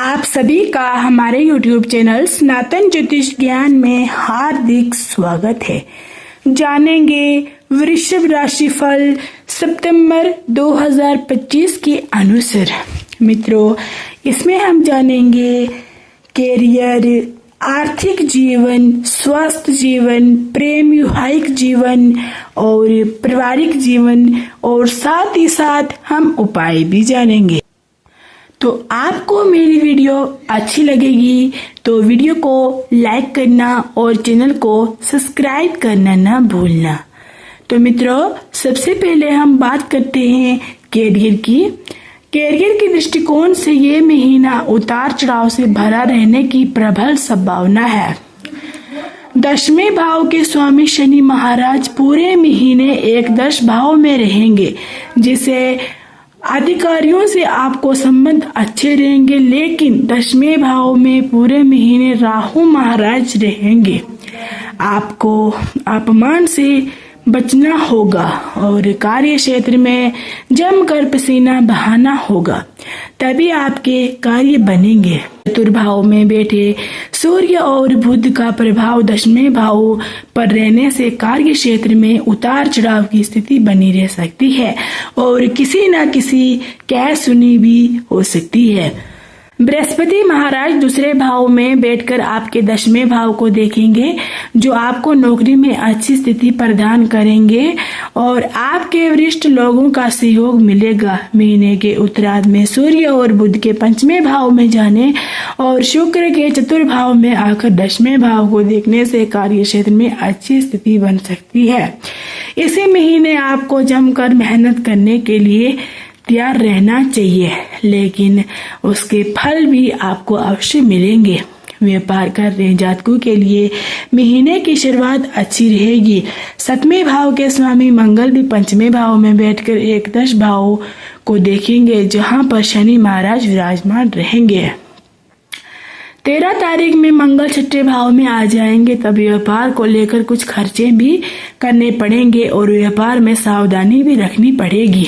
आप सभी का हमारे YouTube चैनल सनातन ज्योतिष ज्ञान में हार्दिक स्वागत है। जानेंगे वृषभ राशि फल सितंबर 2025 के अनुसार। मित्रों, इसमें हम जानेंगे कैरियर, आर्थिक जीवन, स्वस्थ जीवन, प्रेम वैवाहिक जीवन और पारिवारिक जीवन और साथ ही साथ हम उपाय भी जानेंगे। तो आपको मेरी वीडियो अच्छी लगेगी तो वीडियो को लाइक करना और चैनल को सब्सक्राइब करना ना भूलना। तो मित्रों, सबसे पहले हम बात करते हैं कैरियर की। कैरियर के दृष्टिकोण से ये महीना उतार चढ़ाव से भरा रहने की प्रबल संभावना है। 10वें भाव के स्वामी शनि महाराज पूरे महीने एकदश भाव में रहेंगे, जिसे अधिकारियों से आपको संबंध अच्छे रहेंगे, लेकिन 10वें भाव में पूरे महीने राहु महाराज रहेंगे। आपको अपमान से बचना होगा और कार्य क्षेत्र में जमकर पसीना बहाना होगा, तभी आपके कार्य बनेंगे। चतुर्भाव में बैठे सूर्य और बुध का प्रभाव 10वें भाव पर रहने से कार्य क्षेत्र में उतार चढ़ाव की स्थिति बनी रह सकती है और किसी न किसी कह सुनी भी हो सकती है। बृहस्पति महाराज दूसरे भाव में बैठकर आपके 10वें भाव को देखेंगे, जो आपको नौकरी में अच्छी स्थिति प्रदान करेंगे और आपके वरिष्ठ लोगों का सहयोग मिलेगा। महीने के उत्तरार्ध में सूर्य और बुध के 5वें भाव में जाने और शुक्र के चतुर्भाव में आकर 10वें भाव को देखने से कार्य क्षेत्र में अच्छी स्थिति बन सकती है। इसी महीने आपको जमकर मेहनत करने के लिए तैयार रहना चाहिए, लेकिन उसके फल भी आपको अवश्य मिलेंगे। व्यापार कर रहे जातकों के लिए महीने की शुरुआत अच्छी रहेगी। 7वें भाव के स्वामी मंगल भी 5वें भाव में बैठकर एकदश भाव को देखेंगे, जहां पर शनि महाराज विराजमान रहेंगे। 13 तारीख में मंगल 6ठे भाव में आ जाएंगे, तब व्यापार को लेकर कुछ खर्चे भी करने पड़ेंगे और व्यापार में सावधानी भी रखनी पड़ेगी।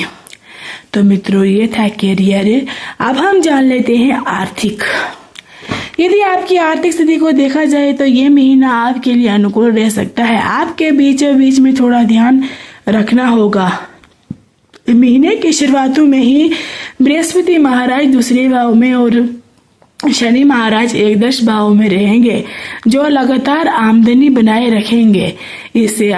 तो मित्रों, ये था कैरियर। अब हम जान लेते हैं आर्थिक। यदि आपकी आर्थिक स्थिति को देखा जाए तो ये महीना आपके लिए अनुकूल रह सकता है। आपके बीच में थोड़ा ध्यान रखना होगा। महीने की शुरुआतों में ही बृहस्पति महाराज दूसरे भाव में और शनि महाराज एकदश भाव में रहेंगे, जो लगातार आमदनी बनाए रखेंगे। इससे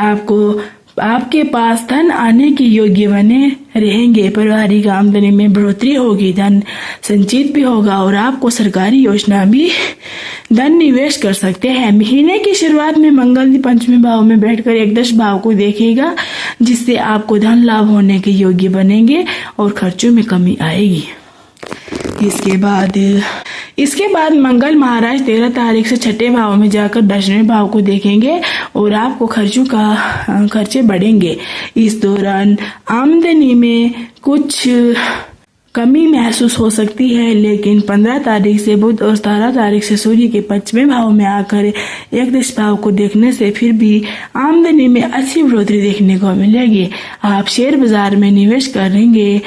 आपके पास धन आने के योग्य बने रहेंगे। पारिवारिक आमदनी में बढ़ोतरी होगी, धन संचित भी होगा और आपको सरकारी योजना भी धन निवेश कर सकते हैं। महीने की शुरुआत में मंगल 5वें भाव में बैठकर एकदश भाव को देखेगा, जिससे आपको धन लाभ होने के योग्य बनेंगे और खर्चों में कमी आएगी। इसके बाद मंगल महाराज 13 तारीख से 6ठे भाव में जाकर 10वें भाव को देखेंगे और आपको खर्चे बढ़ेंगे। इस दौरान आमदनी में कुछ कमी महसूस हो सकती है, लेकिन 15 तारीख से बुध और 17 तारीख से सूर्य के 5वें भाव में आकर एकदश भाव को देखने से फिर भी आमदनी में अच्छी बढ़ोतरी देखने को मिलेगी। आप शेयर बाजार में निवेश करेंगे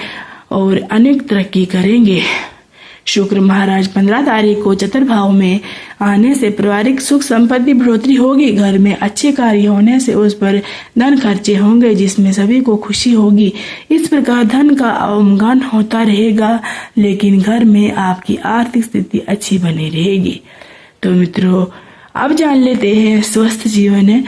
और अनेक तरक्की करेंगे। शुक्र महाराज 15 तारीख को चतुर्भाव में आने से पारिवारिक सुख संपत्ति बढ़ोतरी होगी। घर में अच्छे कार्य होने से उस पर धन खर्चे होंगे, जिसमें सभी को खुशी होगी। इस प्रकार धन का आगमन होता रहेगा, लेकिन घर में आपकी आर्थिक स्थिति अच्छी बनी रहेगी। तो मित्रों, अब जान लेते हैं स्वस्थ जीवन।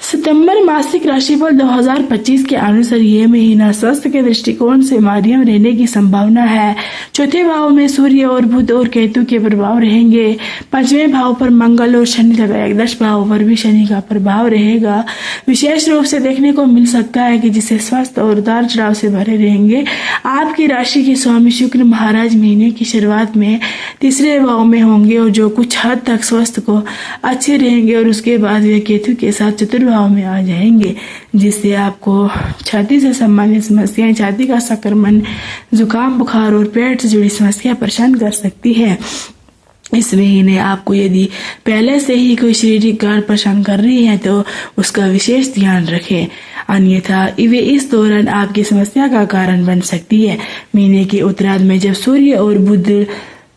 सितंबर मासिक राशिफल 2025 के अनुसार ये महीना स्वास्थ्य के दृष्टिकोण से मध्यम रहने की संभावना है। 4थे भाव में सूर्य और बुध और केतु के प्रभाव रहेंगे। 5वें भाव पर मंगल और शनि तथा एकदश भाव पर भी शनि का प्रभाव रहेगा। विशेष रूप से देखने को मिल सकता है कि जिसे स्वास्थ्य और उतार चढ़ाव से भरे रहेंगे। आपकी राशि के स्वामी शुक्र महाराज महीने की शुरुआत में 3रे भाव में होंगे और जो कुछ हद तक स्वास्थ्य को अच्छे रहेंगे और उसके बाद वे केतु के साथ चतुर्भाव में आ जाएंगे, जिससे आपको छाती से संबंधित समस्याएं, छाती का संक्रमण, जुकाम, बुखार और पेट से जुड़ी समस्या परेशान कर सकती है। इस महीने आपको यदि पहले से ही कोई शारीरिक गाढ़ परेशान कर रही है तो उसका विशेष ध्यान रखें, अन्यथा वे इस दौरान आपकी समस्या का कारण बन सकती है। महीने के उत्तरार्ध में जब सूर्य और बुध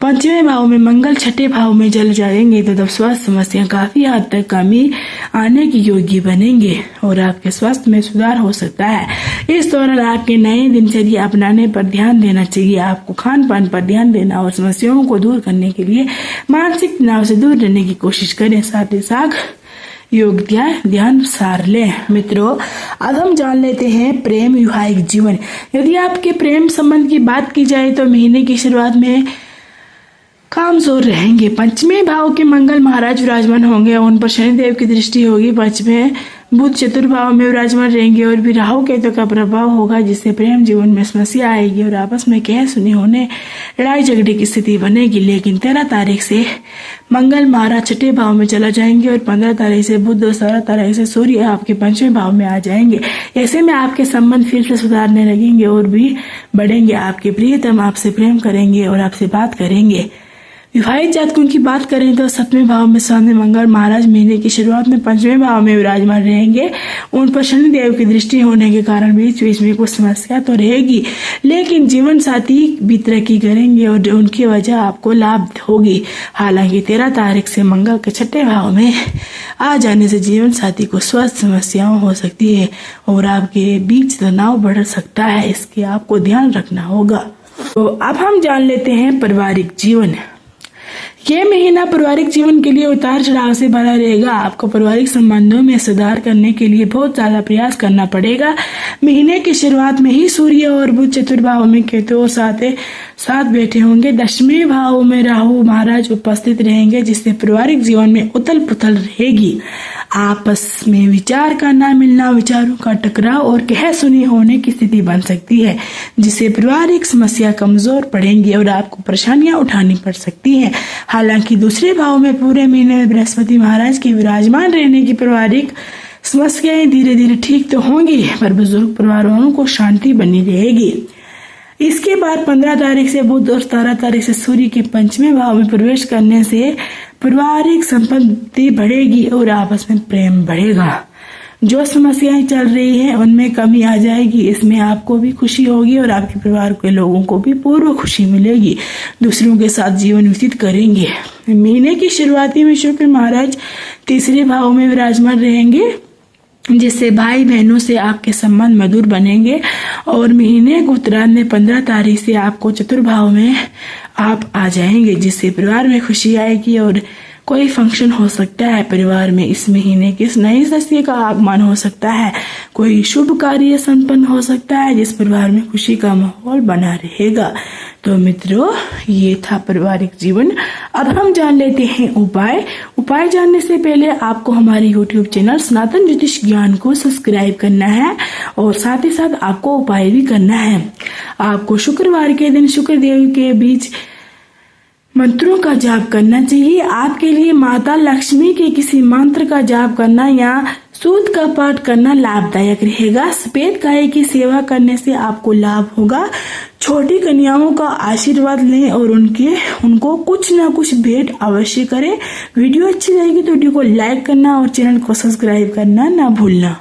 पंचवें भाव में मंगल छठे भाव में चल जाएंगे तो तब स्वास्थ्य समस्या काफी हद तक कमी आने की योग्य बनेंगे और आपके स्वास्थ्य में सुधार हो सकता है। इस दौरान आपके नए दिनचर्या अपनाने पर ध्यान देना चाहिए। आपको खान पान पर ध्यान देना और समस्याओं को दूर करने के लिए मानसिक तनाव से दूर रहने की कोशिश करें। साथ ही साथ योग ध्यान सार लें। मित्रों, अब हम जान लेते हैं प्रेम वैवाहिक जीवन। यदि आपके प्रेम संबंध की बात की जाए तो महीने की शुरुआत में कामजोर रहेंगे। पंचमें भाव के मंगल महाराज विराजमान होंगे, उन पर शनिदेव की दृष्टि होगी। पंचमें बुध चतुर्भाव में विराजमान रहेंगे और भी राहु केतु का प्रभाव होगा, जिससे प्रेम जीवन में समस्या आएगी और आपस में कह सुनी होने लड़ाई झगड़े की स्थिति बनेगी। लेकिन 13 तारीख से मंगल महाराज छठे भाव में चला जाएंगे और 15 तारीख से बुध और 17 तारीख से सूर्य आपके पंचमें भाव में आ जाएंगे। ऐसे में आपके संबंध फिर से सुधारने लगेंगे और भी बढ़ेंगे। आपके प्रियतम आपसे प्रेम करेंगे और आपसे बात करेंगे। विवाहित जातकों की बात करें तो 7वें भाव में स्वामी मंगल महाराज महीने की शुरुआत में पंचवें भाव में विराजमान रहेंगे। उन पर शनिदेव की दृष्टि होने के कारण बीच बीच में कुछ समस्या तो रहेगी, लेकिन जीवन साथी भी तरक्की करेंगे और उनकी वजह आपको लाभ होगी। हालांकि 13 तारीख से मंगल के छठे भाव में आ जाने से जीवन साथी को स्वास्थ्य समस्याओं हो सकती है और आपके बीच तनाव बढ़ सकता है। इसके आपको ध्यान रखना होगा। तो अब हम जान लेते हैं पारिवारिक जीवन। ये महीना पारिवारिक जीवन के लिए उतार चढ़ाव से भरा रहेगा। आपको पारिवारिक संबंधों में सुधार करने के लिए बहुत ज्यादा प्रयास करना पड़ेगा। महीने की शुरुआत में ही सूर्य और बुध चतुर्भाव में केतु और साथ बैठे होंगे। 10वें भाव में राहु महाराज उपस्थित रहेंगे, जिससे पारिवारिक जीवन में उथल पुथल रहेगी। आपस में विचार का ना मिलना, विचारों का टकराव और कह सुनी होने की स्थिति बन सकती है, जिससे पारिवारिक समस्या कमजोर पड़ेंगी और आपको परेशानियां उठानी पड़ सकती हैं। हालांकि दूसरे भाव में पूरे महीने में बृहस्पति महाराज के विराजमान रहने की पारिवारिक समस्याएं धीरे धीरे ठीक तो होंगी, पर बुजुर्ग परिवार वालों को शांति बनी रहेगी। इसके बाद 15 तारीख से बुध और 17 तारीख से सूर्य के पंचवें भाव में प्रवेश करने से पारिवारिक संपत्ति बढ़ेगी और आपस में प्रेम बढ़ेगा। जो समस्याएं चल रही हैं उनमें कमी आ जाएगी। इसमें आपको भी खुशी होगी और आपके परिवार के लोगों को भी पूर्व खुशी मिलेगी। दूसरों के साथ जीवन व्यतीत करेंगे। महीने की शुरुआती में शुक्र महाराज तीसरे भाव में विराजमान रहेंगे, जिससे भाई बहनों से आपके संबंध मधुर बनेंगे और महीने के उत्तरार्ध में 15 तारीख से आपको चतुर्भाव में आप आ जाएंगे, जिससे परिवार में खुशी आएगी और कोई फंक्शन हो सकता है परिवार में। इस महीने किस नए सदस्य का आगमन हो सकता है, कोई शुभ कार्य संपन्न हो सकता है, जिस परिवार में खुशी का माहौल बना रहेगा। तो मित्रों, ये था पारिवारिक जीवन। अब हम जान लेते हैं उपाय जानने से पहले आपको हमारे YouTube चैनल सनातन ज्योतिष ज्ञान को सब्सक्राइब करना है और साथ ही साथ आपको उपाय भी करना है। आपको शुक्रवार के दिन शुक्र देव के बीच मंत्रों का जाप करना चाहिए। आपके लिए माता लक्ष्मी के किसी मंत्र का जाप करना या सूद का पाठ करना लाभदायक रहेगा। सफेद गाय की सेवा करने से आपको लाभ होगा। छोटी कन्याओं का आशीर्वाद लें और उनको कुछ ना कुछ भेंट अवश्य करें। वीडियो अच्छी लगेगी तो वीडियो को लाइक करना और चैनल को सब्सक्राइब करना ना भूलना।